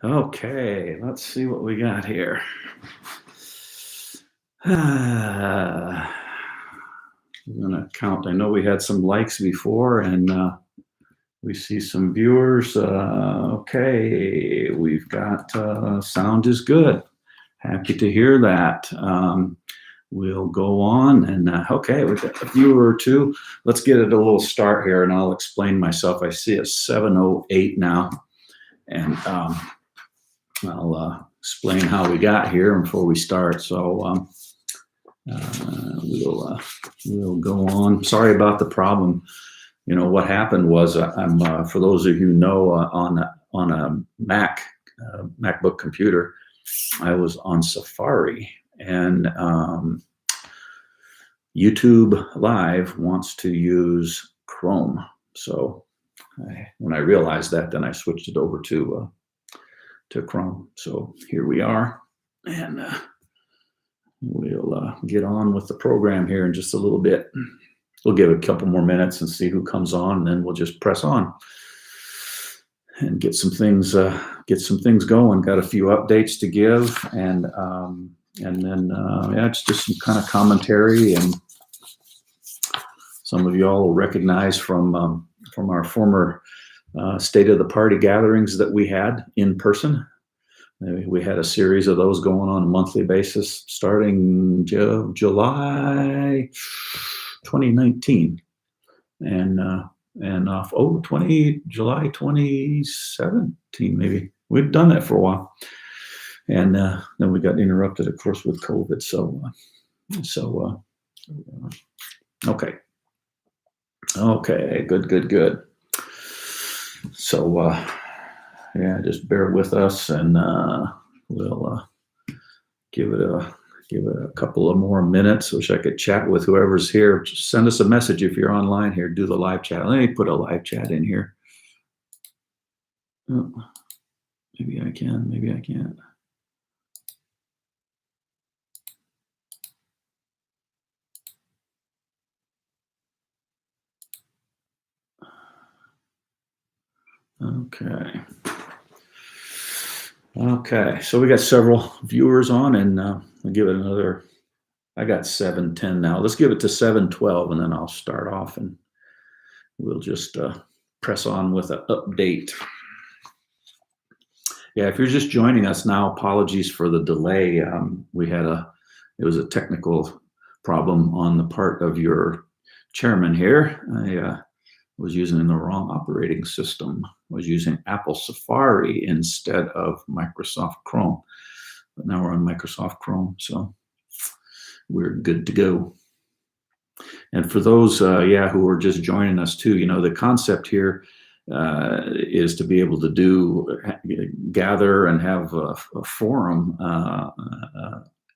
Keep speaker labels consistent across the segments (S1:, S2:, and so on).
S1: Okay, let's see what we got here. I'm gonna count. I know we had some likes before, and we see some viewers. Okay, we've got sound is good. Happy to hear that. We'll go on and okay, we've got a viewer or two. Let's get it a little start here, and I'll explain myself. I see it's 7:08 now, and I'll explain how we got here before we start. So we'll go on. Sorry about the problem. You know what happened was I'm for those of you who know on a MacBook computer, I was on Safari, and YouTube Live wants to use Chrome. So when I realized that, then I switched it over to Chrome. So here we are, and we'll get on with the program here in just a little bit. We'll give it a couple more minutes and see who comes on, and then we'll just press on and get some things going. Got a few updates to give, and then it's just some kind of commentary, and some of you all will recognize from our former state of the party gatherings that we had in person. We had a series of those going on a monthly basis starting July 2019 and off July 2017 maybe. We'd done that for a while, and then we got interrupted, of course, with COVID. So okay, good. So just bear with us, and we'll give it a couple of more minutes. Wish I could chat with whoever's here. Just send us a message if you're online here. Do the live chat. Let me put a live chat in here. Oh, maybe I can. Maybe I can't. Okay, so we got several viewers on, and we'll give it another. I got 7:10 now. Let's give it to 7:12, and then I'll start off, and we'll just press on with an update. Yeah, if you're just joining us now, apologies for the delay. It was a technical problem on the part of your chairman here. I was using the wrong operating system. I was using Apple Safari instead of Microsoft Chrome. But now we're on Microsoft Chrome, so we're good to go. And for those, who are just joining us too, the concept here is to be able to gather and have a forum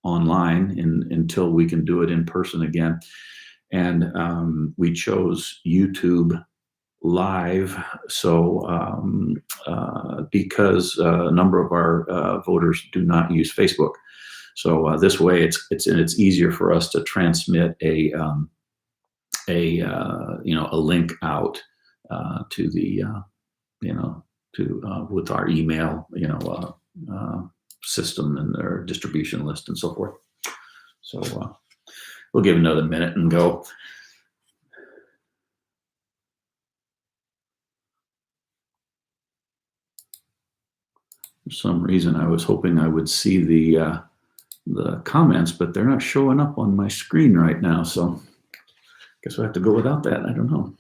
S1: online until we can do it in person again. And we chose YouTube Live, so because a number of our voters do not use Facebook, so this way it's easier for us to transmit a link out to the with our email system and their distribution list and so forth. So we'll give another minute and go. For some reason, I was hoping I would see the comments, but they're not showing up on my screen right now. So I guess we'll have to go without that. I don't know.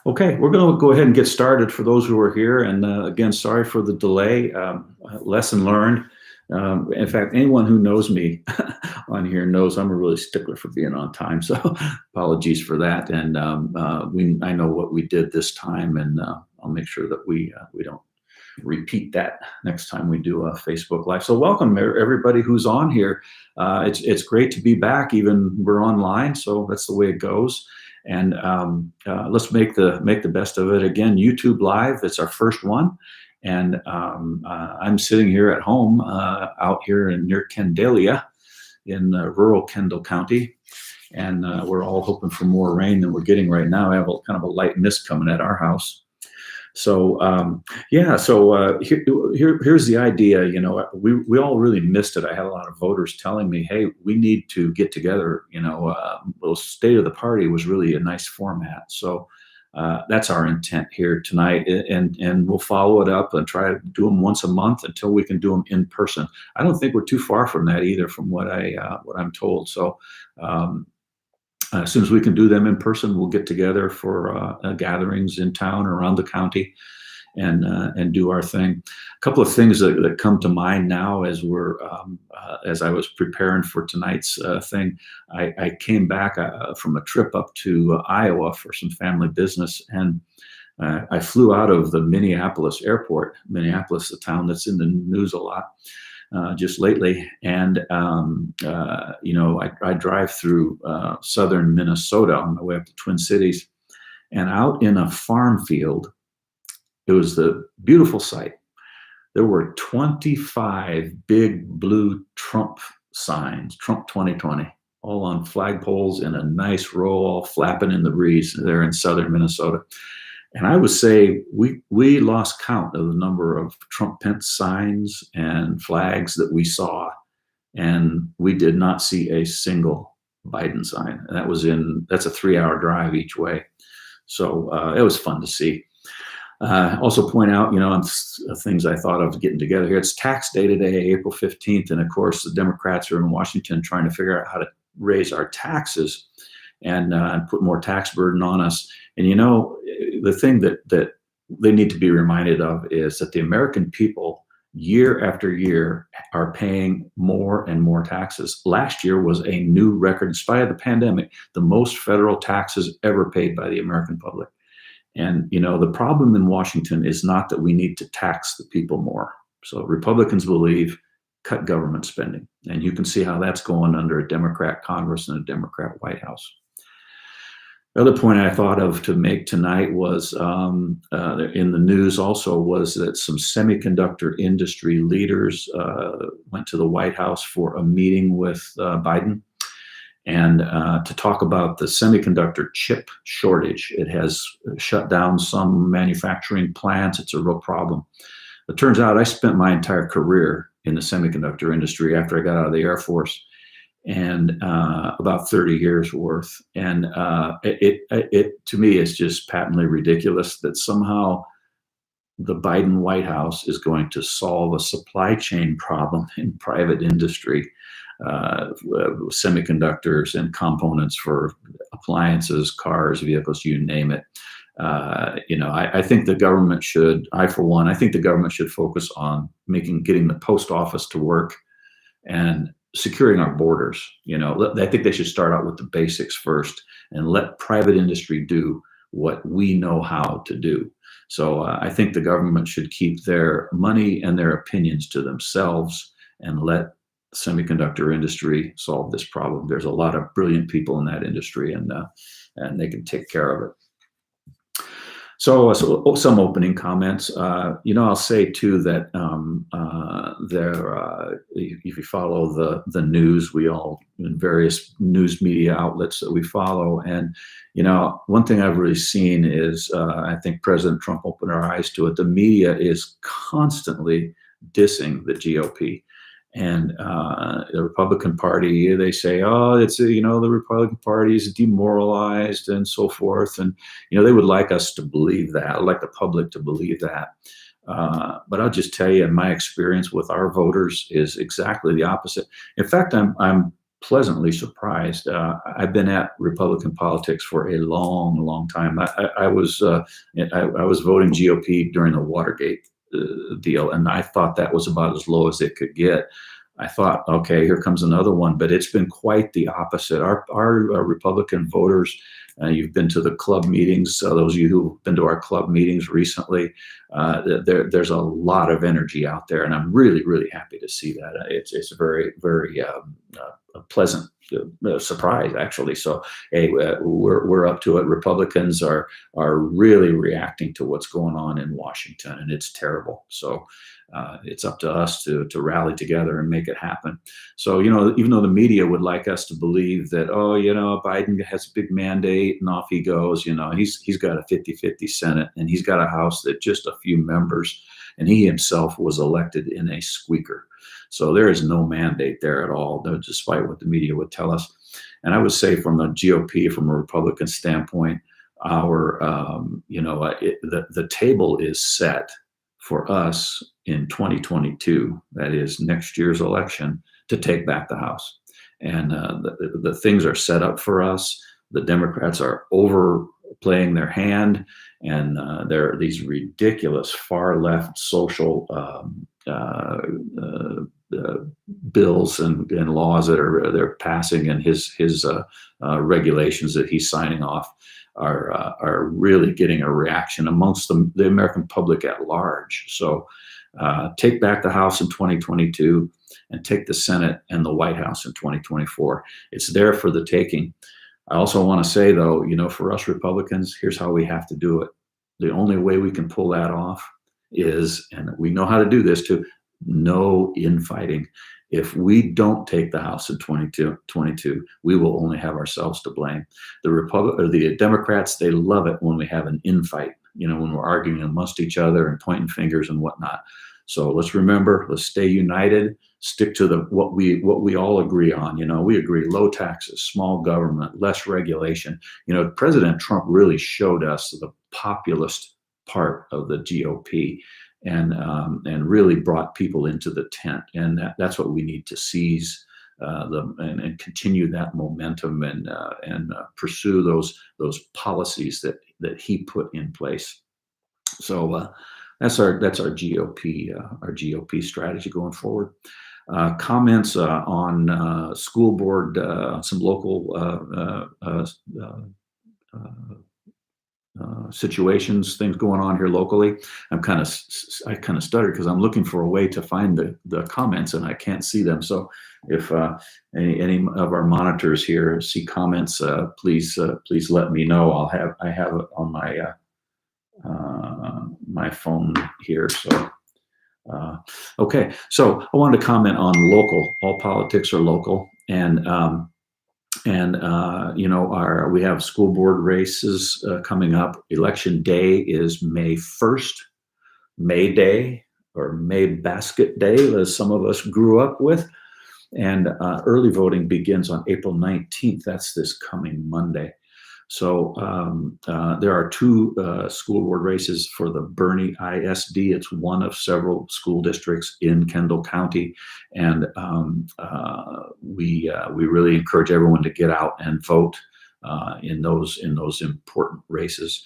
S1: Okay, we're going to go ahead and get started for those who are here. And again, sorry for the delay. Lesson learned. In fact, anyone who knows me on here knows I'm a really stickler for being on time. So apologies for that. And I know what we did this time, and I'll make sure that we don't repeat that next time we do a Facebook Live. So welcome everybody who's on here. It's great to be back. Even we're online, so that's the way it goes. And let's make the best of it. Again, YouTube Live. It's our first one. And I'm sitting here at home out here near Candelia, in rural Kendall County. And we're all hoping for more rain than we're getting right now. I have a kind of a light mist coming at our house. So here's the idea. You know, we all really missed it. I had a lot of voters telling me, "Hey, we need to get together." You know, State of the Party was really a nice format. So that's our intent here tonight, and we'll follow it up and try to do them once a month until we can do them in person. I don't think we're too far from that either, from what I'm told. So. As soon as we can do them in person, we'll get together for gatherings in town or around the county and do our thing. A couple of things that come to mind now as as I was preparing for tonight's thing. I came back from a trip up to Iowa for some family business, and I flew out of the Minneapolis airport. Minneapolis, the town that's in the news a lot. Just lately, and you know, I drive through southern Minnesota on my way up to Twin Cities, and out in a farm field, it was the beautiful sight. There were 25 big blue Trump signs, Trump 2020, all on flagpoles in a nice row, all flapping in the breeze there in southern Minnesota. And I would say we lost count of the number of Trump Pence signs and flags that we saw, and we did not see a single Biden sign. And that's a 3-hour drive each way. So it was fun to see. Also point out, you know, things I thought of getting together here. It's tax day today, April 15th. And of course, the Democrats are in Washington trying to figure out how to raise our taxes and put more tax burden on us. And, you know, the thing that they need to be reminded of is that the American people, year after year, are paying more and more taxes. Last year was a new record, in spite of the pandemic, the most federal taxes ever paid by the American public. And, you know, the problem in Washington is not that we need to tax the people more. So Republicans believe cut government spending. And you can see how that's going under a Democrat Congress and a Democrat White House. The other point I thought of to make tonight was in the news also was that some semiconductor industry leaders went to the White House for a meeting with Biden and to talk about the semiconductor chip shortage. It has shut down some manufacturing plants. It's a real problem. It turns out I spent my entire career in the semiconductor industry after I got out of the Air Force, and about 30 years worth. And it to me is just patently ridiculous that somehow the Biden White House is going to solve a supply chain problem in private industry, semiconductors and components for appliances, cars, vehicles, you name it. You know, I think the government should, I think the government should focus on getting the post office to work and securing our borders. You know, I think they should start out with the basics first and let private industry do what we know how to do. So I think the government should keep their money and their opinions to themselves and let the semiconductor industry solve this problem. There's a lot of brilliant people in that industry, and they can take care of it. So some opening comments. You know, I'll say too that if you follow the news, we all in various news media outlets that we follow, and you know, one thing I've really seen is I think President Trump opened our eyes to it. The media is constantly dissing the GOP. And the Republican Party, they say, oh, it's, you know, the Republican Party is demoralized and so forth. And, you know, they would like us to believe that, I'd like the public to believe that. But I'll just tell you, my experience with our voters is exactly the opposite. In fact, I'm pleasantly surprised. I've been at Republican politics for a long, long time. I was voting GOP during the Watergate deal, and I thought that was about as low as it could get. I thought, okay, here comes another one, but it's been quite the opposite. Our Republican voters, you've been to the club meetings, those of you who've been to our club meetings recently, there's a lot of energy out there, and I'm really, really happy to see that. It's a very, very pleasant surprise, actually. So, hey, we're up to it. Republicans are really reacting to what's going on in Washington, and it's terrible. So, It's up to us to rally together and make it happen. So, even though the media would like us to believe that, oh, Biden has a big mandate and off he goes, he's got a 50-50 Senate, and he's got a House that just a few members, and he himself was elected in a squeaker. So there is no mandate there at all, despite what the media would tell us. And I would say from a GOP, from a Republican standpoint, the table is set for us in 2022, that is next year's election, to take back the House. And the things are set up for us. The Democrats are overplaying their hand, and there are these ridiculous far left social bills and laws that they're passing, and his regulations that he's signing off are really getting a reaction amongst the American public at large. So take back the House in 2022 and take the Senate and the White House in 2024. It's there for the taking. I also want to say, though, for us Republicans, here's how we have to do it. The only way we can pull that off is, and we know how to do this too, no infighting. If we don't take the House in 2022, we will only have ourselves to blame. The Democrats, they love it when we have an infight, when we're arguing amongst each other and pointing fingers and whatnot. So let's remember, let's stay united, stick to what we all agree on. We agree low taxes, small government, less regulation. President Trump really showed us the populist part of the GOP. And really brought people into the tent, and that's what we need to seize and continue that momentum and pursue those policies that he put in place. So that's our GOP strategy going forward. Comments on school board, some local situations, things going on here locally. I kind of stuttered because I'm looking for a way to find the comments and I can't see them. So if any of our monitors here see comments, please let me know. I have it on my my phone here. So okay, so I wanted to comment on local. All politics are local, and we have school board races coming up. Election day is May 1st, May Day, or May Basket Day, as some of us grew up with. And early voting begins on April 19th. That's this coming Monday. So there are two school board races for the Boerne ISD. It's one of several school districts in Kendall County, and we really encourage everyone to get out and vote in those important races.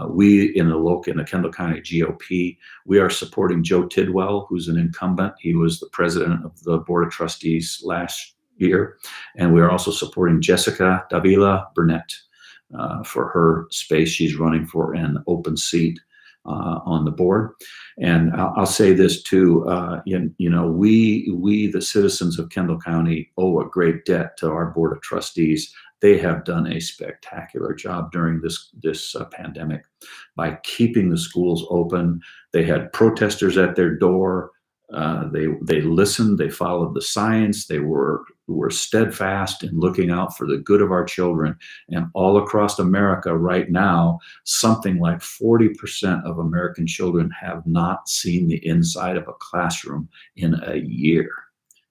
S1: We in the Kendall County GOP, we are supporting Joe Tidwell, who's an incumbent. He was the president of the Board of Trustees last year, and we are also supporting Jessica Davila Burnett. For her space, she's running for an open seat on the board. And I'll say this too, we the citizens of Kendall County owe a great debt to our Board of Trustees. They have done a spectacular job during this pandemic by keeping the schools open. They had protesters at their door. They listened, they followed the science, they were steadfast in looking out for the good of our children. And all across America right now, something like 40% of American children have not seen the inside of a classroom in a year.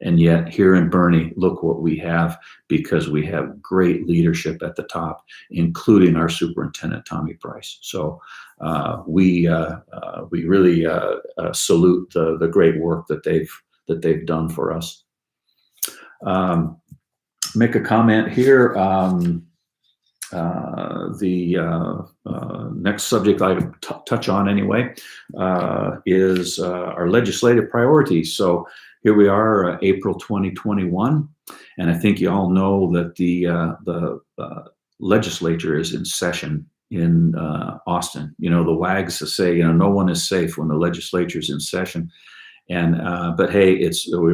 S1: And yet here in Boerne, look what we have, because we have great leadership at the top, including our superintendent, Tommy Price. So we really salute the great work that they've done for us. Make a comment here. The next subject I touch on anyway is our legislative priorities. So here we are, April 2021, and I think you all know that the legislature is in session in Austin. The wags say, no one is safe when the legislature is in session. And but hey, we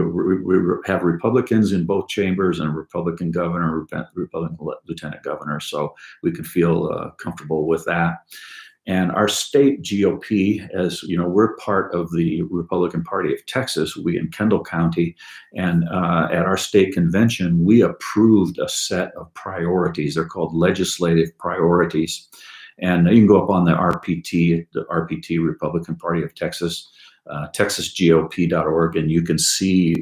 S1: have Republicans in both chambers and a Republican governor, Republican lieutenant governor, so we can feel comfortable with that. And our state GOP, as you know, we're part of the Republican Party of Texas, we in Kendall County, and at our state convention, we approved a set of priorities. They're called legislative priorities. And you can go up on the RPT, Republican Party of Texas, texasgop.org, and you can see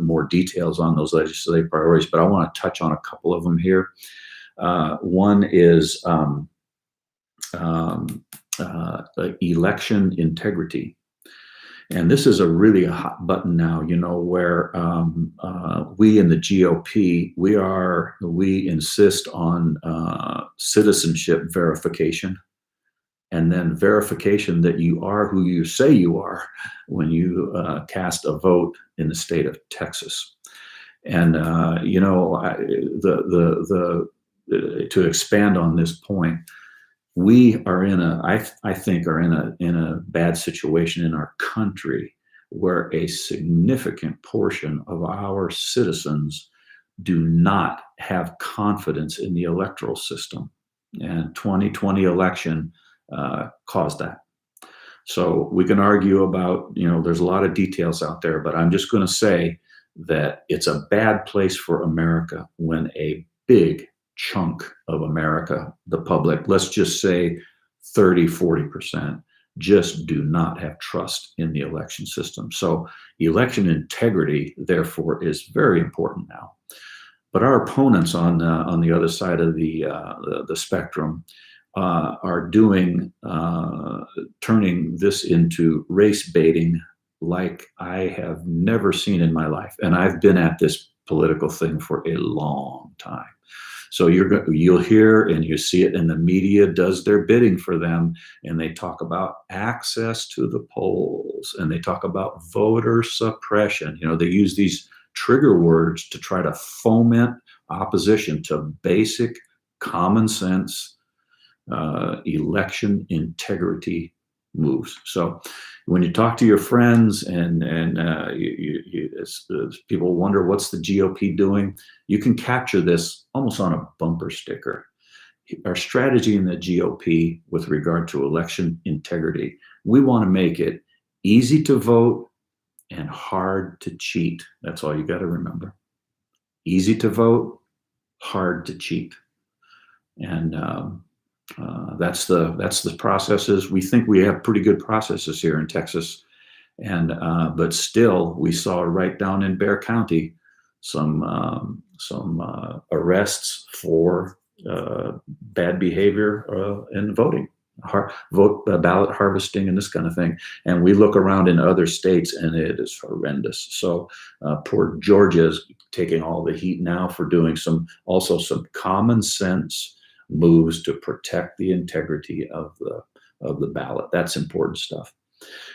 S1: more details on those legislative priorities. But I want to touch on a couple of them here. One is election integrity. And this is a really hot button now, you know, where we in the GOP, we insist on citizenship verification, and then verification that you are who you say you are when you cast a vote in the state of Texas. And you know, to expand on this point, we are in I think are in a bad situation in our country where a significant portion of our citizens do not have confidence in the electoral system, and 2020 election caused that. So we can argue about, you know, there's a lot of details out there, but I'm just going to say that it's a bad place for America when a big chunk of America, the public, let's just say 30-40%, just do not have trust in the election system. So election integrity, therefore, is very important now. But our opponents on the other side of the spectrum are doing turning this into race baiting like I have never seen in my life, and I've been at this political thing for a long time. So you'll hear and you see it, and the media does their bidding for them, and they talk about access to the polls, and they talk about voter suppression. You know, they use these trigger words to try to foment opposition to basic common sense election integrity moves. So when you talk to your friends and as people wonder what's the GOP doing, you can capture this almost on a bumper sticker. Our strategy in the GOP with regard to election integrity, we want to make it easy to vote and hard to cheat. That's all you got to remember. Easy to vote, hard to cheat. And that's the processes. We think we have pretty good processes here in Texas, and but still, we saw right down in Bexar County some arrests for bad behavior in voting, ballot harvesting, and this kind of thing. And we look around in other states, and it is horrendous. So poor Georgia is taking all the heat now for doing some common sense moves to protect the integrity of the ballot. That's important stuff.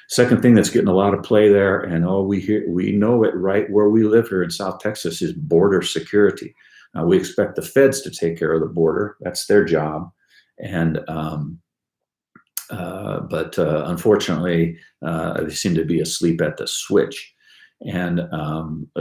S1: Second thing that's getting a lot of play there, and we know it right where we live here in South Texas, is border security. Now, we expect the feds to take care of the border. That's their job. And but unfortunately, they seem to be asleep at the switch. And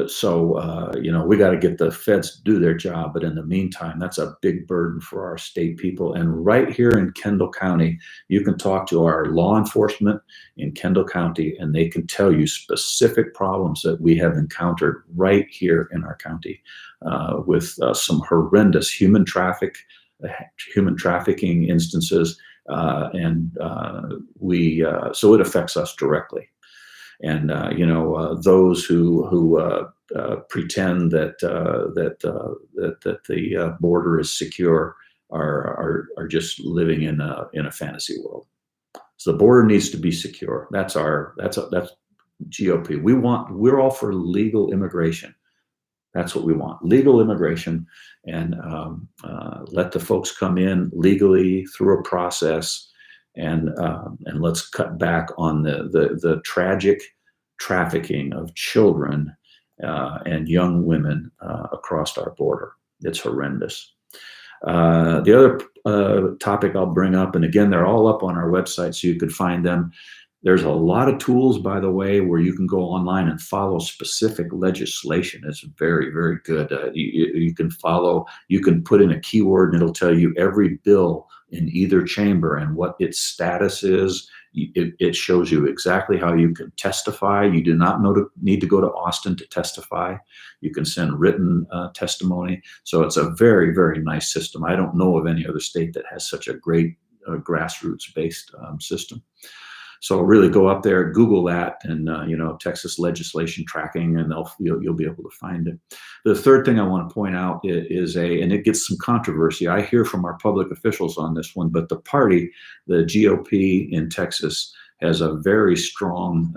S1: so, you know, we got to get the feds to do their job. But in the meantime, that's a big burden for our state people. And right here in Kendall County, you can talk to our law enforcement in Kendall County, and they can tell you specific problems that we have encountered right here in our county with some horrendous human trafficking instances. So it affects us directly. And you know, those who pretend that the border is secure are just living in a fantasy world. So the border needs to be secure. That's GOP. We're all for legal immigration. That's what we want: legal immigration, and let the folks come in legally through a process. And let's cut back on the tragic trafficking of children and young women across our border. It's horrendous. The other topic I'll bring up, and again, they're all up on our website, so you could find them. There's a lot of tools, by the way, where you can go online and follow specific legislation. It's very, very good. You can put in a keyword, and it'll tell you every bill in either chamber and what its status is. It shows you exactly how you can testify. You do not need to go to Austin to testify. You can send written testimony. So it's a very, very nice system. I don't know of any other state that has such a great grassroots-based system. So really go up there, Google that, and Texas legislation tracking, and you'll be able to find it. The third thing I want to point out is and it gets some controversy. I hear from our public officials on this one, but the party, the GOP in Texas, has a very strong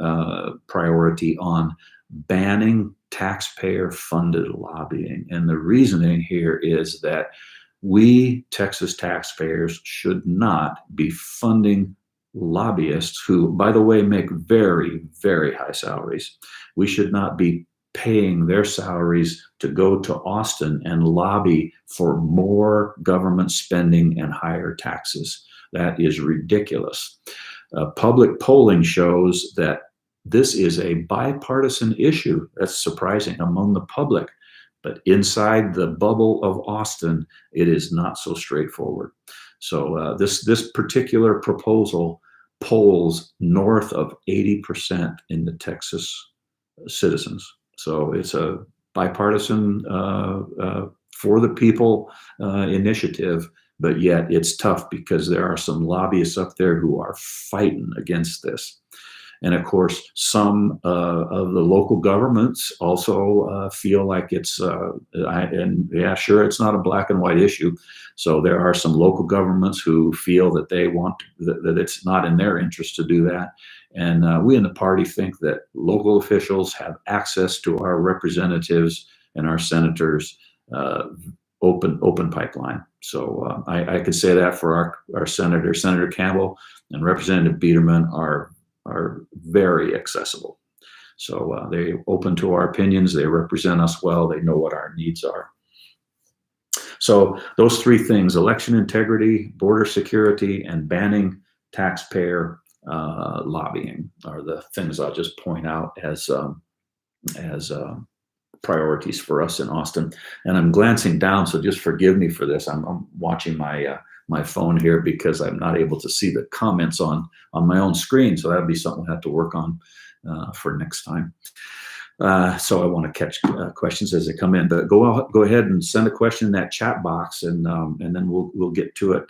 S1: priority on banning taxpayer-funded lobbying. And the reasoning here is that we, Texas taxpayers, should not be funding lobbyists who, by the way, make very, very high salaries. We should not be paying their salaries to go to Austin and lobby for more government spending and higher taxes. That is ridiculous. Public polling shows that this is a bipartisan issue. That's surprising among the public. But inside the bubble of Austin, it is not so straightforward. So this particular proposal polls north of 80% in the Texas citizens. So it's a bipartisan for the people initiative, but yet it's tough because there are some lobbyists up there who are fighting against this. And of course, some of the local governments also feel like it's, sure, it's not a black and white issue. So there are some local governments who feel that they want, that it's not in their interest to do that. And we in the party think that local officials have access to our representatives and our senators, open pipeline. So I could say that for our senator, Senator Campbell and Representative Biederman are very accessible. So they open to our opinions, they represent us well, they know what our needs are. So those three things, election integrity, border security, and banning taxpayer lobbying are the things I'll just point out as priorities for us in Austin. And I'm glancing down, so just forgive me for this. I'm watching my phone here because I'm not able to see the comments on my own screen. So that'd be something I have to work on for next time. So I want to catch questions as they come in. But go ahead and send a question in that chat box, and then we'll get to it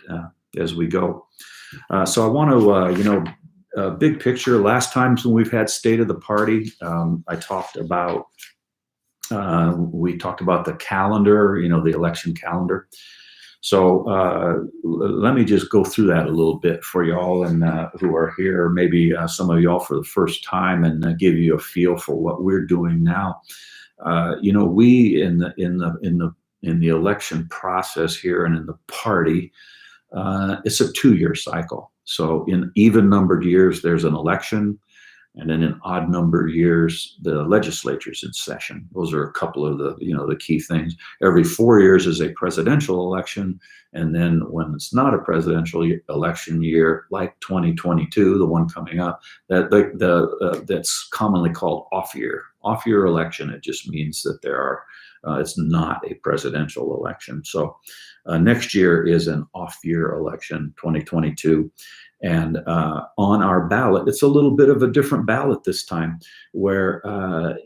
S1: as we go. So I want to big picture. Last times when we've had State of the Party, I talked about we talked about the calendar, the election calendar. So let me just go through that a little bit for y'all and who are here, maybe some of y'all for the first time, and give you a feel for what we're doing now. We in the election process here and in the party, it's a 2-year cycle. So in even numbered years, there's an election. And then in odd number years, the legislature's in session. Those are a couple of the key things. Every 4 years is a presidential election. And then when it's not a presidential election year, like 2022, the one coming up, that's commonly called off-year election. It just means that it's not a presidential election. So next year is an off-year election, 2022. And on our ballot, it's a little bit of a different ballot this time, where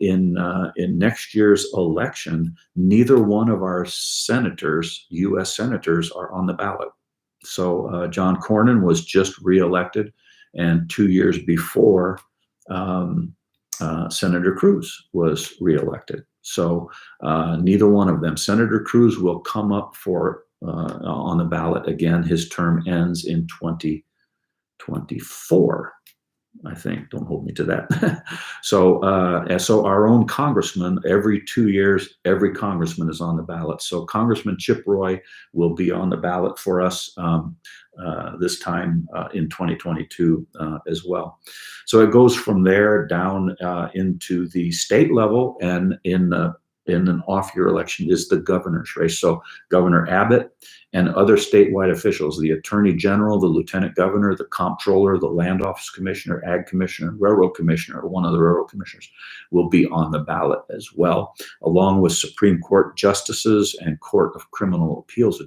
S1: in next year's election, neither one of our senators, U.S. senators, are on the ballot. So John Cornyn was just reelected, and 2 years before, Senator Cruz was reelected. So neither one of them. Senator Cruz will come up for on the ballot again. His term ends in 2024, I think. Don't hold me to that. So our own congressman, every 2 years, every congressman is on the ballot. So Congressman Chip Roy will be on the ballot for us this time in 2022 as well. So it goes from there down into the state level, and in an off-year election is the governor's race. So Governor Abbott and other statewide officials, the Attorney General, the Lieutenant Governor, the Comptroller, the Land Office Commissioner, Ag Commissioner, Railroad Commissioner, or one of the Railroad Commissioners will be on the ballot as well, along with Supreme Court justices and Court of Criminal Appeals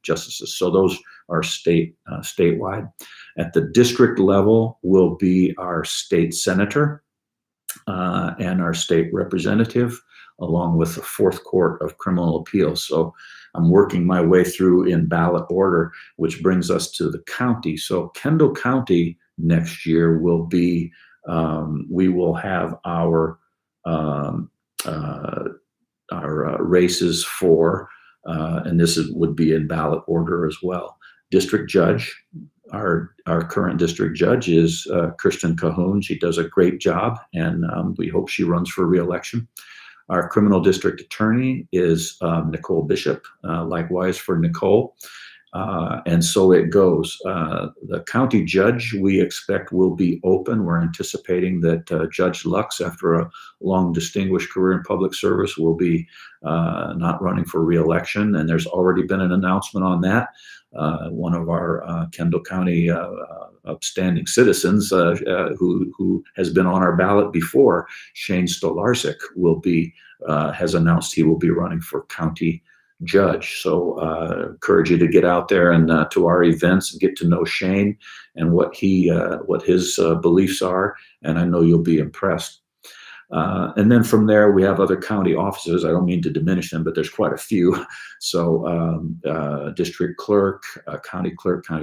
S1: justices. So those our statewide. At the district level will be our state senator and our state representative, along with the Fourth Court of Criminal Appeals. So I'm working my way through in ballot order, which brings us to the county. So Kendall County next year will be, we will have our races for, and this would be in ballot order as well. District Judge, our current district judge is Kristen Cahoon. She does a great job, and we hope she runs for re-election. Our criminal district attorney is Nicole Bishop, likewise for Nicole. And so it goes. The county judge, we expect, will be open. We're anticipating that Judge Lux, after a long distinguished career in public service, will be not running for re-election. And there's already been an announcement on that. One of our Kendall County upstanding citizens who has been on our ballot before, Shane Stolarczyk, will be has announced he will be running for county judge. So encourage you to get out there and to our events and get to know Shane and what his beliefs are, and I know you'll be impressed. And then from there, we have other county offices. I don't mean to diminish them, but there's quite a few. So district clerk, county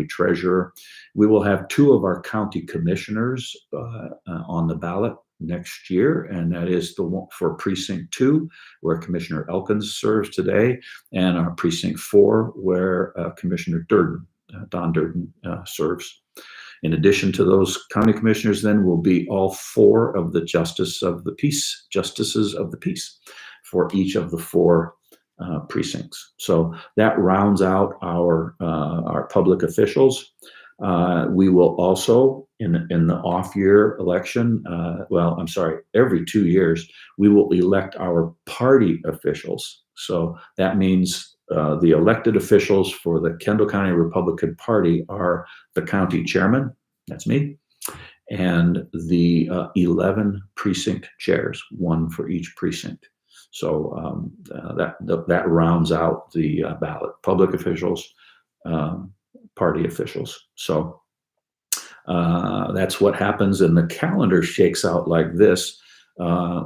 S1: treasurer. We will have 2 of our county commissioners on the ballot next year, and that is the one for Precinct 2, where Commissioner Elkins serves today, and our Precinct 4, where Commissioner Durden, Don Durden, serves. In addition to those county commissioners, then will be all 4 of the justices of the peace for each of the 4 precincts. So that rounds out our public officials. We will also, in the off-year election, every 2 years, we will elect our party officials. So that means the elected officials for the Kendall County Republican Party are the county chairman, that's me, and the 11 precinct chairs, 1 for each precinct. So that rounds out the ballot: public officials, party officials. So that's what happens, and the calendar shakes out like this.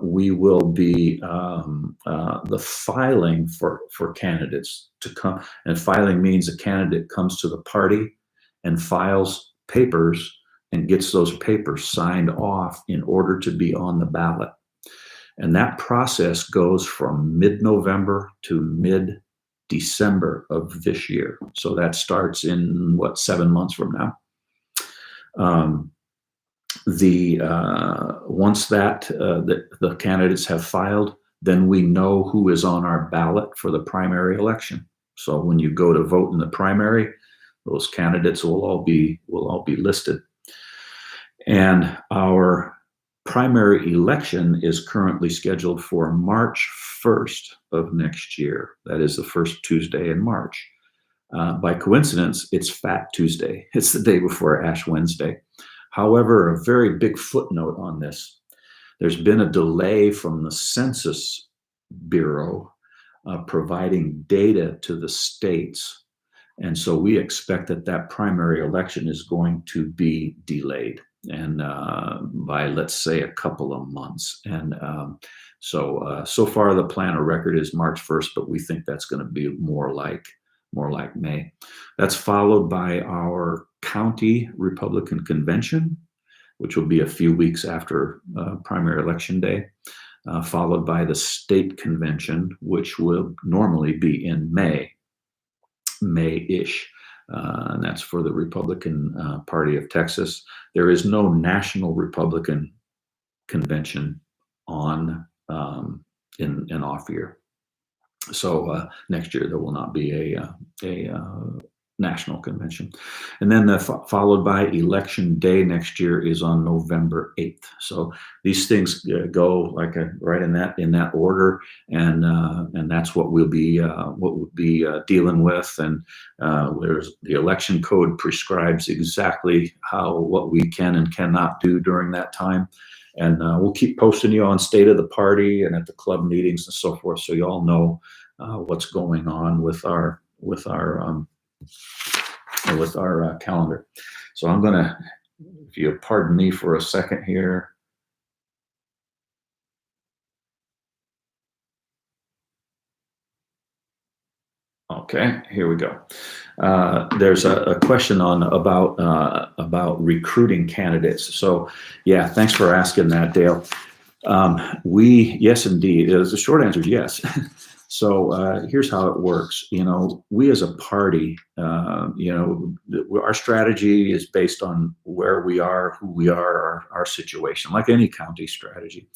S1: We will be the filing for candidates to come, and filing means a candidate comes to the party and files papers and gets those papers signed off in order to be on the ballot. And that process goes from mid-November to mid-December of this year. So that starts in 7 months from now. Once the candidates have filed, then we know who is on our ballot for the primary election. So when you go to vote in the primary, those candidates will all be listed. And our primary election is currently scheduled for March 1st of next year. That is the first Tuesday in March. By coincidence, it's Fat Tuesday. It's the day before Ash Wednesday. However, a very big footnote on this: there's been a delay from the Census Bureau providing data to the states. And so we expect that primary election is going to be delayed, and by, let's say, a couple of months. And so far the plan of record is March 1st, but we think that's going to be more like May. That's followed by our county Republican convention, which will be a few weeks after primary election day, followed by the state convention, which will normally be in May-ish. And that's for the Republican Party of Texas. There is no national Republican convention on in off year. So next year there will not be a national convention. And then followed by election day next year is on November 8th. So these things go like right in that order, and that's what we'll be dealing with. And there's the election code prescribes exactly what we can and cannot do during that time. And we'll keep posting you on state of the party and at the club meetings and so forth, so you all know what's going on with our calendar. So I'm going to, if you pardon me for a second here. Okay, here we go. There's a question about recruiting candidates. So, yeah, thanks for asking that, Dale. Yes, indeed. The short answer is yes. So here's how it works. We as a party, our strategy is based on where we are, who we are, our situation, like any county strategy.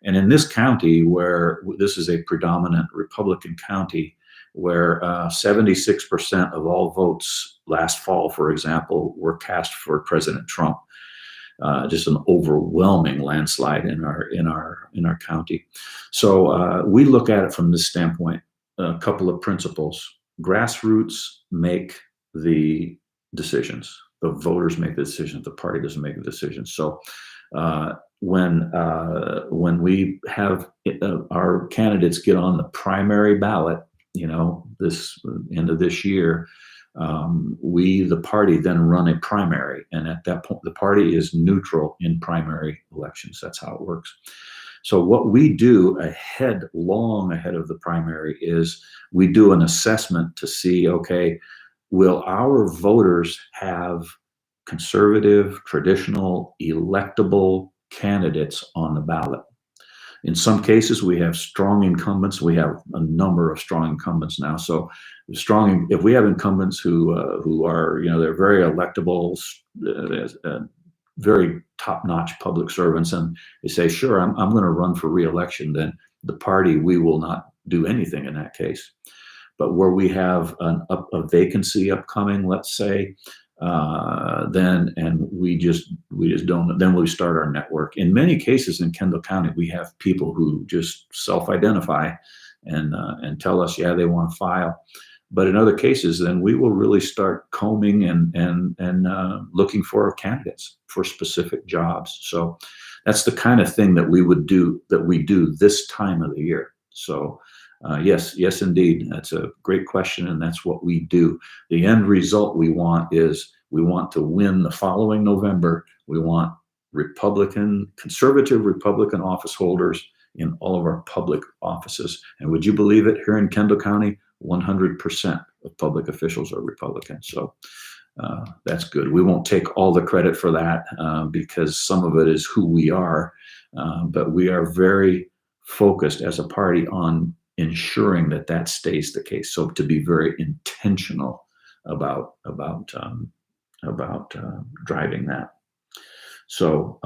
S1: And in this county, where this is a predominant Republican county, where 76% of all votes last fall, for example, were cast for President Trump. Just an overwhelming landslide in our county. So we look at it from this standpoint. A couple of principles: grassroots make the decisions. The voters make the decisions. The party doesn't make the decisions. So when we have our candidates get on the primary ballot, this end of this year, we, the party, then run a primary, and at that point, the party is neutral in primary elections. That's how it works. So what we do long ahead of the primary is we do an assessment to see, okay, will our voters have conservative, traditional, electable candidates on the ballot? In some cases, we have strong incumbents. We have a number of strong incumbents now. So if we have incumbents who are, they're very electable, very top-notch public servants, and they say, sure, I'm going to run for re-election, then the party, we will not do anything in that case. But where we have a vacancy upcoming, let's say, then we just don't. Then we start our network. In many cases in Kendall County, we have people who just self-identify and tell us, yeah, they want to file. But in other cases, then we will really start combing and looking for candidates for specific jobs. So that's the kind of thing that we do this time of the year. So yes, indeed, that's a great question, and that's what we do. The end result we want to win the following November. We want conservative Republican office holders in all of our public offices. And would you believe it, here in Kendall County, 100% of public officials are Republican. So that's good. We won't take all the credit for that because some of it is who we are, but we are very focused as a party on ensuring that stays the case. So to be very intentional about driving that. So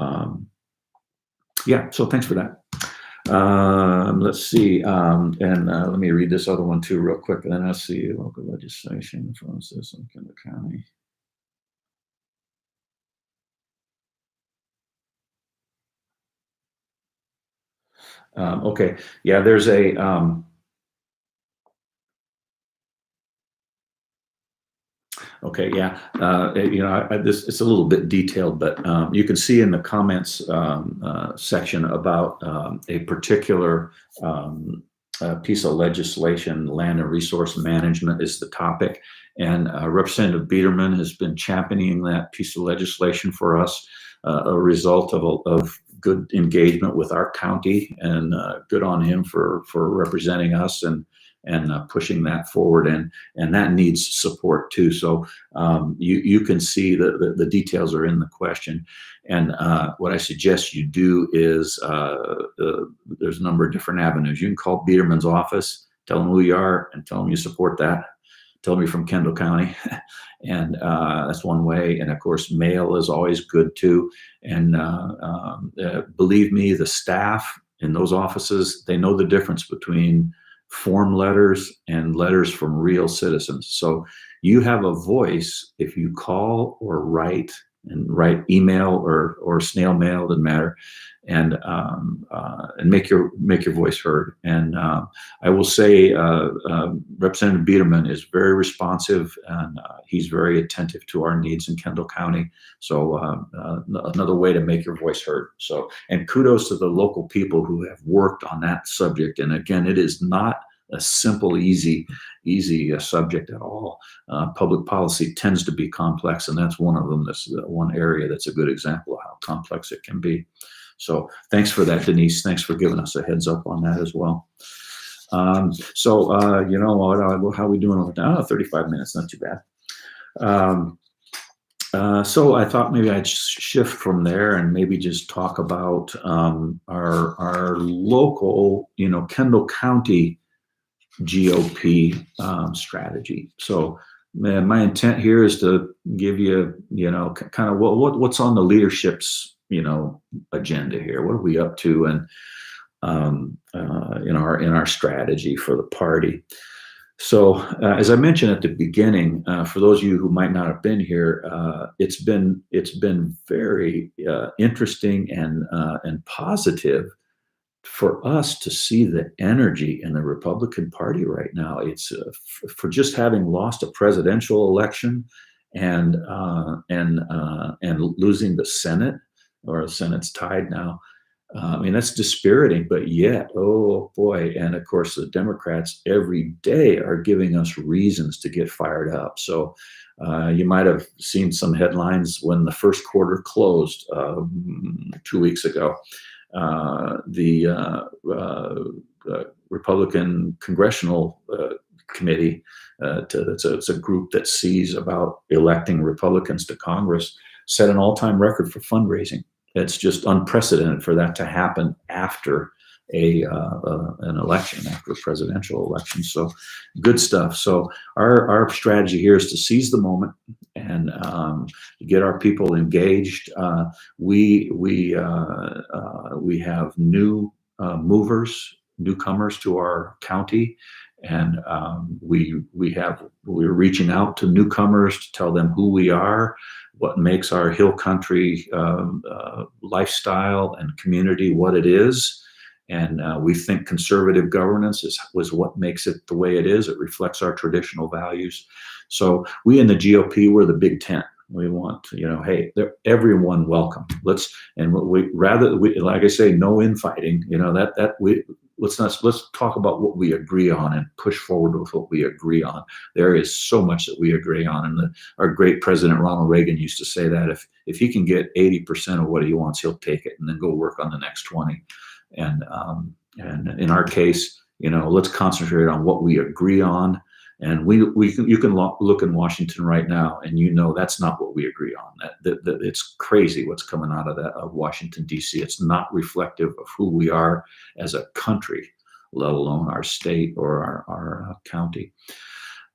S1: so thanks for that. Let's see, let me read this other one too real quick, and then I'll see local legislation influences in Kendall County. Okay, yeah, there's a okay, yeah, it's a little bit detailed, but you can see in the comments section about a particular piece of legislation. Land and resource management is the topic, and Representative Biederman has been championing that piece of legislation for us, a result of good engagement with our county, and good on him for representing us and pushing that forward, and that needs support too. So you can see the details are in the question, and what I suggest you do is there's a number of different avenues. You can call Biederman's office, tell them who you are, and tell them you support that. Tell them you're from Kendall County, and that's one way. And of course, mail is always good too. And believe me, the staff in those offices, they know the difference between form letters and letters from real citizens. So you have a voice if you call or write email or snail mail, doesn't matter, and make your voice heard. And I will say Representative Biederman is very responsive, and he's very attentive to our needs in Kendall County. So another way to make your voice heard. So, and kudos to the local people who have worked on that subject. And again, it is not a simple, easy subject at all. Public policy tends to be complex, and that's one of them. That's one area that's a good example of how complex it can be. So thanks for that, Denise. Thanks for giving us a heads up on that as well. You know what, how are we doing over now? 35 minutes, not too bad. So I thought maybe I'd shift from there and maybe just talk about our local, you know, Kendall County GOP strategy. So my intent here is to give you, you know, kind of what's on the leadership's, you know, agenda here. What are we up to, and in our strategy for the party. So as I mentioned at the beginning, for those of you who might not have been here, it's been very interesting and positive for us to see the energy in the Republican Party right now. It's for just having lost a presidential election and losing the Senate, or the Senate's tied now. I mean, that's dispiriting, but yet, oh boy. And of course, the Democrats every day are giving us reasons to get fired up. So you might have seen some headlines when the first quarter closed 2 weeks ago. The Republican Congressional Committee, it's a group that sees about electing Republicans to Congress, set an all-time record for fundraising. It's just unprecedented for that to happen after an election, after a presidential election. So good stuff. So our strategy here is to seize the moment and get our people engaged. We have new newcomers to our county, and we're reaching out to newcomers to tell them who we are, what makes our hill country lifestyle and community what it is. And we think conservative governance was what makes it the way it is. It reflects our traditional values. So we in the GOP, we're the big tent. We want, you know, hey, everyone welcome. Like I say, no infighting. You know, let's talk about what we agree on and push forward with what we agree on. There is so much that we agree on, and our great President Ronald Reagan used to say that if he can get 80% of what he wants, he'll take it and then go work on the next 20. And in our case, you know, let's concentrate on what we agree on. And you can look in Washington right now, and you know that's not what we agree on. That it's crazy what's coming out of Washington D.C. It's not reflective of who we are as a country, let alone our state or our county.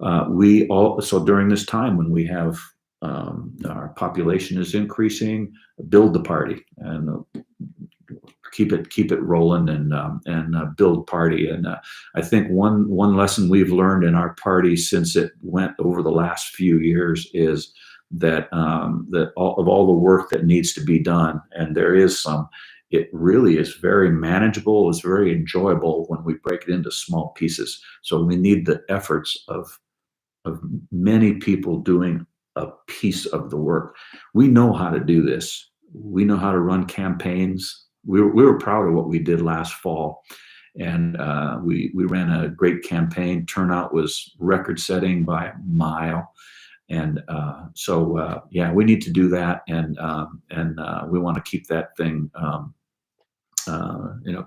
S1: So during this time when we have our population is increasing, build the party and keep it rolling and build party. And I think one lesson we've learned in our party since it went over the last few years is that all the work that needs to be done, and there is some, it really is very manageable. It's very enjoyable when we break it into small pieces. So we need the efforts of many people doing a piece of the work. We know how to do this. We know how to run campaigns. We were proud of what we did last fall, and we ran a great campaign. Turnout was record-setting by a mile, and yeah, we need to do that, and we want to keep that thing,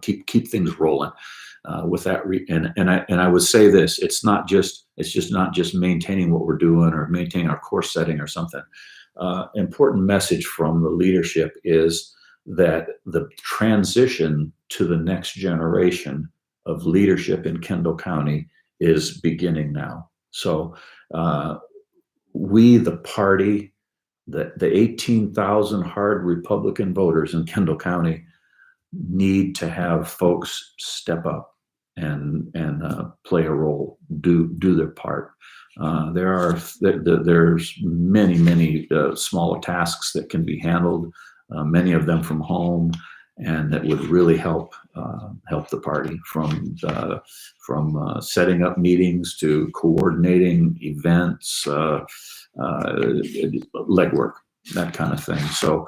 S1: keep things rolling with that. And I would say this: it's just not just maintaining what we're doing or maintaining our course setting or something. Important message from the leadership is that the transition to the next generation of leadership in Kendall County is beginning now. So we, the party, the 18,000 hard Republican voters in Kendall County, need to have folks step up and play a role, do their part. There's many smaller tasks that can be handled, many of them from home, and that would really help the party, from setting up meetings to coordinating events, legwork, that kind of thing. So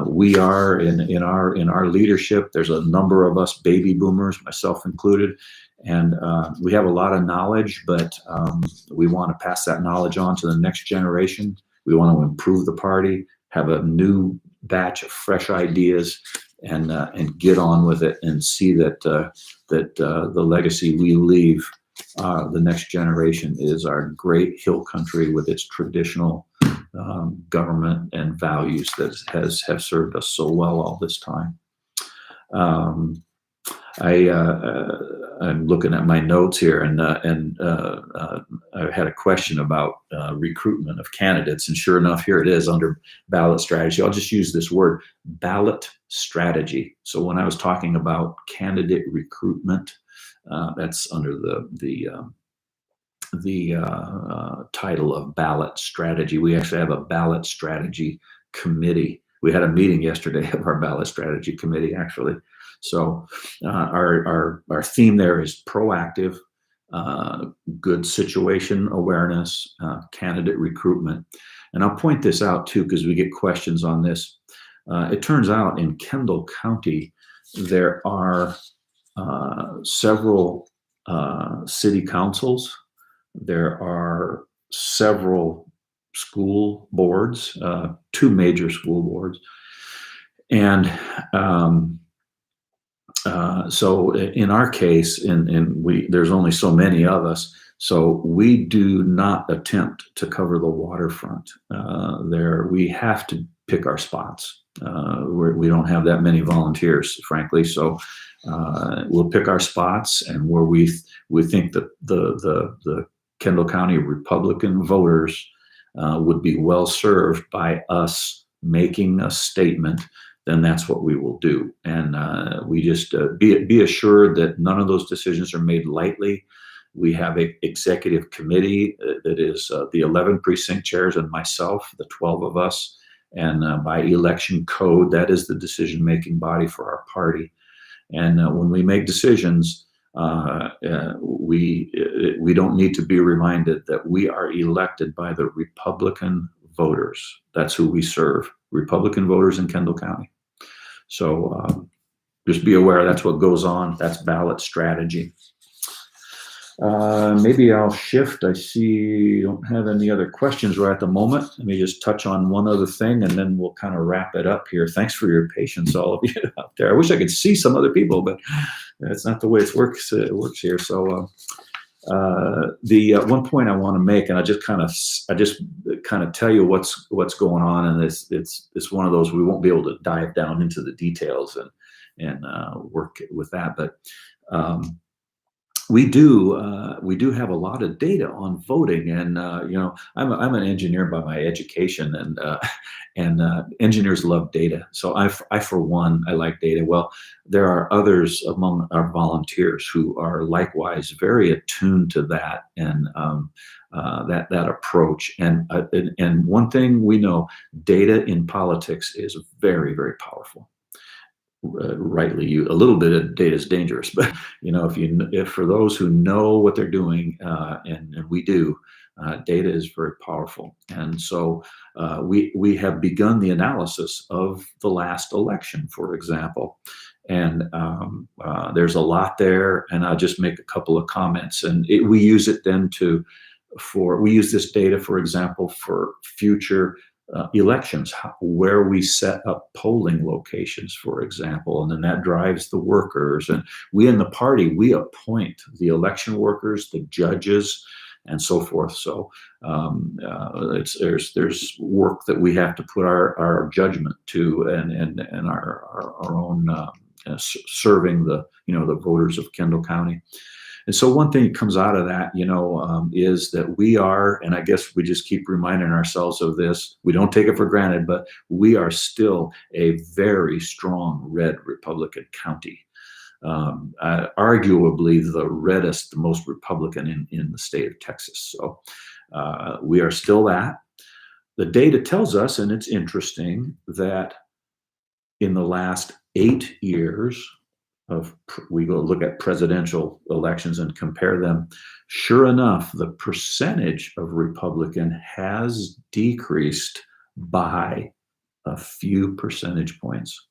S1: we are in our leadership. There's a number of us baby boomers, myself included, And we have a lot of knowledge, but we want to pass that knowledge on to the next generation. We want to improve the party, have a new batch of fresh ideas, and get on with it, and see that the legacy we leave the next generation is our great hill country with its traditional government and values that have served us so well all this time. I'm looking at my notes here, and I had a question about recruitment of candidates, and sure enough, here it is under ballot strategy. I'll just use this word, ballot strategy. So when I was talking about candidate recruitment, that's under the title of ballot strategy. We actually have a ballot strategy committee. We had a meeting yesterday of our ballot strategy committee, actually. So our theme there is proactive, good situation awareness, candidate recruitment. And I'll point this out too, because we get questions on this. It turns out in Kendall County, there are several city councils. There are several school boards, 2 major school boards. And so in our case, there's only so many of us, so we do not attempt to cover the waterfront. We have to pick our spots. We don't have that many volunteers, frankly, so we'll pick our spots, and where we think that the Kendall County Republican voters would be well served by us making a statement, then that's what we will do. And we just be assured that none of those decisions are made lightly. We have an executive committee that is the 11 precinct chairs and myself, the 12 of us. And by election code, that is the decision-making body for our party. And when we make decisions, we don't need to be reminded that we are elected by the Republican voters. That's who we serve, Republican voters in Kendall County. So just be aware that's what goes on. That's ballot strategy. Maybe I'll shift. I see you don't have any other questions right at the moment. Let me just touch on one other thing, and then we'll kind of wrap it up here. Thanks for your patience, all of you out there. I wish I could see some other people, but that's not the way it works here. So the one point I want to make, and I just kind of tell you what's going on, and it's one of those we won't be able to dive down into the details and work with that, but we do have a lot of data on voting, and I'm an engineer by my education, and engineers love data. So I for one, I like data. Well, there are others among our volunteers who are likewise very attuned to that and that approach. And one thing we know, data in politics is very, very powerful. Rightly, a little bit of data is dangerous, but if for those who know what they're doing, and we do, data is very powerful. And so we have begun the analysis of the last election, for example, and there's a lot there. And I'll just make a couple of comments, and we use it then we use this data, for example, for future elections, where we set up polling locations, for example, and then that drives the workers. And we in the party, we appoint the election workers, the judges, and so forth. So there's work that we have to put our judgment to, and our own serving the voters of Kendall County. And so one thing that comes out of that, is that we are, and I guess we just keep reminding ourselves of this, we don't take it for granted, but we are still a very strong red Republican county. Arguably the reddest, the most Republican in the state of Texas. So we are still that. The data tells us, and it's interesting, that in the last 8 years, we go look at presidential elections and compare them, sure enough, the percentage of Republican has decreased by a few percentage points.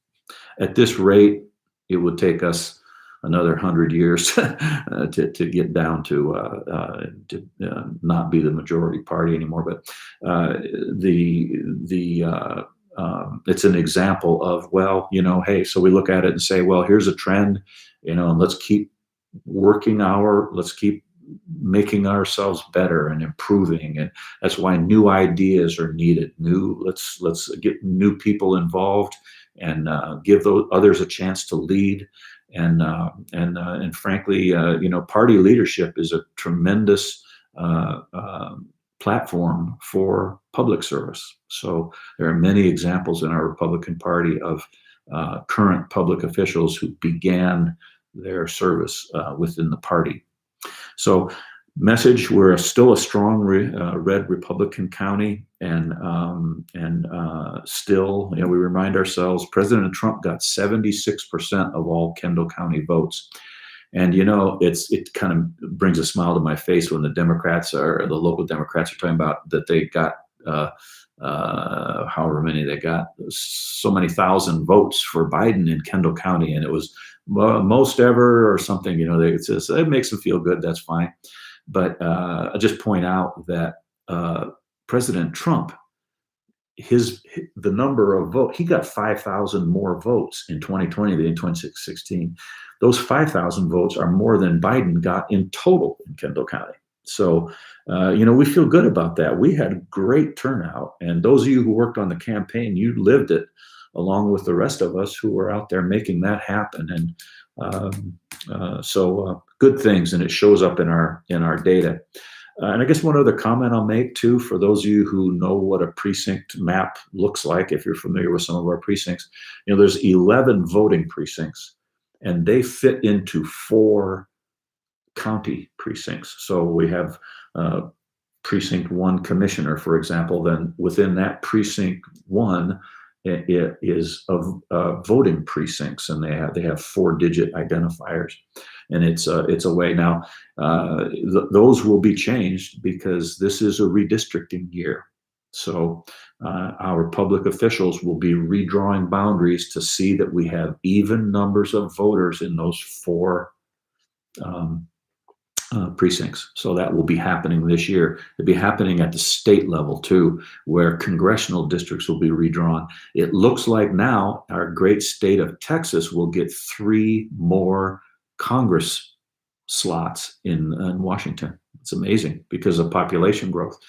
S1: At this rate, it would take us another 100 years to get down to not be the majority party anymore. But it's an example of, well, hey, so we look at it and say, well, here's a trend, and let's keep let's keep making ourselves better and improving. And that's why new ideas are needed. Let's get new people involved and give those others a chance to lead. And frankly, party leadership is a tremendous platform for public service. So there are many examples in our Republican Party of current public officials who began their service within the party. So message, we're still a strong red Republican county, and still, we remind ourselves President Trump got 76% of all Kendall County votes. And it kind of brings a smile to my face when the local Democrats are talking about that they got however many they got, so many thousand votes for Biden in Kendall County, and it was most ever or something. It makes them feel good. That's fine. But I just point out that President Trump, the number of votes, he got 5,000 more votes in 2020 than in 2016. Those 5,000 votes are more than Biden got in total in Kendall County. So, we feel good about that. We had a great turnout. And those of you who worked on the campaign, you lived it along with the rest of us who were out there making that happen. And so good things, and it shows up in our data. And I guess one other comment I'll make too, for those of you who know what a precinct map looks like, if you're familiar with some of our precincts, there's 11 voting precincts, and they fit into 4 county precincts. So we have precinct 1 commissioner, for example. Then within that precinct 1, it is of voting precincts, and they have 4-digit identifiers, and it's a way now. Those will be changed because this is a redistricting year. So our public officials will be redrawing boundaries to see that we have even numbers of voters in those 4 precincts. So that will be happening this year. It'll be happening at the state level too, where congressional districts will be redrawn. It looks like now our great state of Texas will get 3 more Congress slots in Washington. It's amazing because of population growth.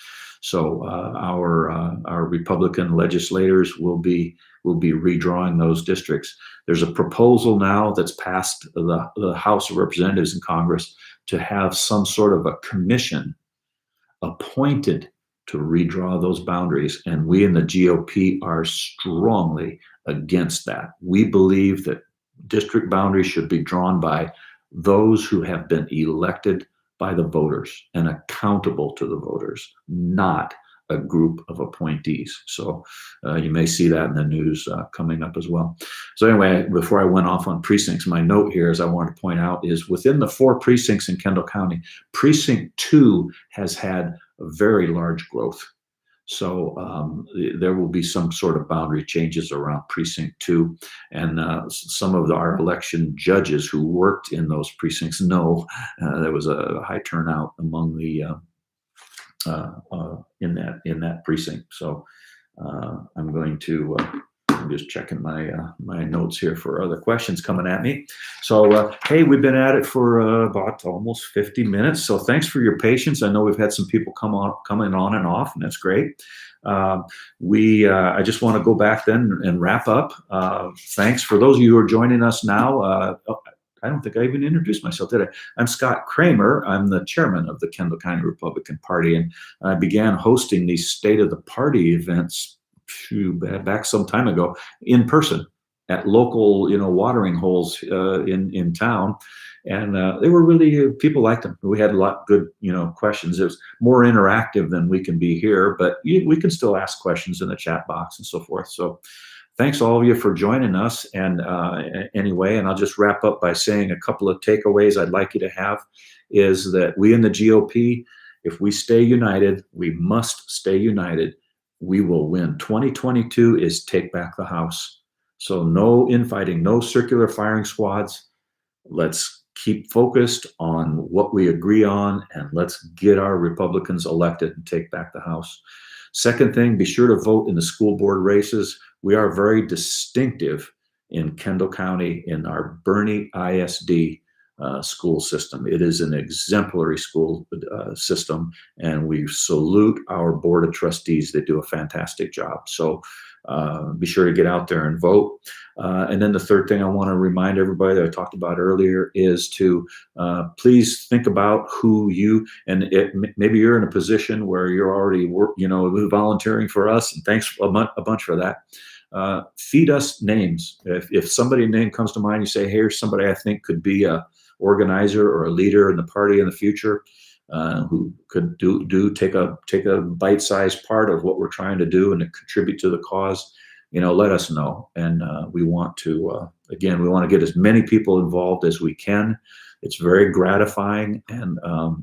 S1: So our Republican legislators will be redrawing those districts. There's a proposal now that's passed the House of Representatives in Congress to have some sort of a commission appointed to redraw those boundaries. And we in the GOP are strongly against that. We believe that district boundaries should be drawn by those who have been elected by the voters and accountable to the voters, not a group of appointees. So you may see that in the news coming up as well. So anyway, before I went off on precincts, my note here, as I want to point out, is within the 4 precincts in Kendall County, precinct 2 has had a very large growth. So there will be some sort of boundary changes around precinct 2. And some of our election judges who worked in those precincts know there was a high turnout among the in that precinct. So I'm going to I'm just checking my notes here for other questions coming at me. So hey, we've been at it for about almost 50 minutes. So thanks for your patience. I know we've had some people coming on and off, and that's great. I just want to go back then and wrap up. Thanks for those of you who are joining us now. I don't think I even introduced myself, did I? I'm Scott Kramer. I'm the chairman of the Kendall County Republican Party, and I began hosting these State of the Party events back some time ago in person at local, watering holes in town, and they were really people liked them. We had a lot of good, questions. It was more interactive than we can be here, but we can still ask questions in the chat box and so forth. So thanks all of you for joining us. And anyway, and I'll just wrap up by saying a couple of takeaways I'd like you to have is that we in the GOP, if we stay united, we must stay united, we will win. 2022 is take back the House. So no infighting, no circular firing squads. Let's keep focused on what we agree on, and let's get our Republicans elected and take back the House. Second thing, be sure to vote in the school board races. We are very distinctive in Kendall County in our Bernie ISD school system. It is an exemplary school system, and we salute our board of trustees. They do a fantastic job. So be sure to get out there and vote. And then the third thing I want to remind everybody that I talked about earlier is to please think about who you, and maybe you're in a position where you're already volunteering for us, and thanks a bunch for that. Feed us names. If somebody's name comes to mind, you say, hey, here's somebody I think could be a organizer or a leader in the party in the future, who could take a bite-sized part of what we're trying to do and to contribute to the cause. Let us know. And we want to again, we want to get as many people involved as we can. It's very gratifying, and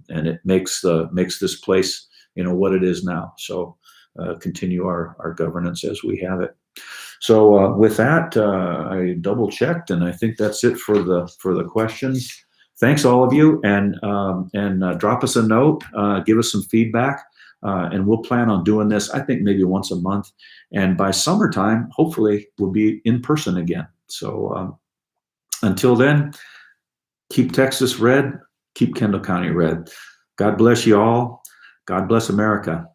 S1: it makes this place what it is now. So continue our governance as we have it. So with that, I double checked, and I think that's it for the questions. Thanks all of you, and drop us a note, give us some feedback, and we'll plan on doing this, I think maybe once a month. And by summertime, hopefully we'll be in person again. So until then, keep Texas red, keep Kendall County red. God bless you all. God bless America.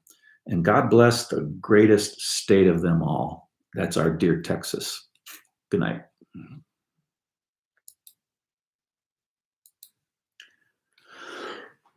S1: And God bless the greatest state of them all. That's our dear Texas. Good night.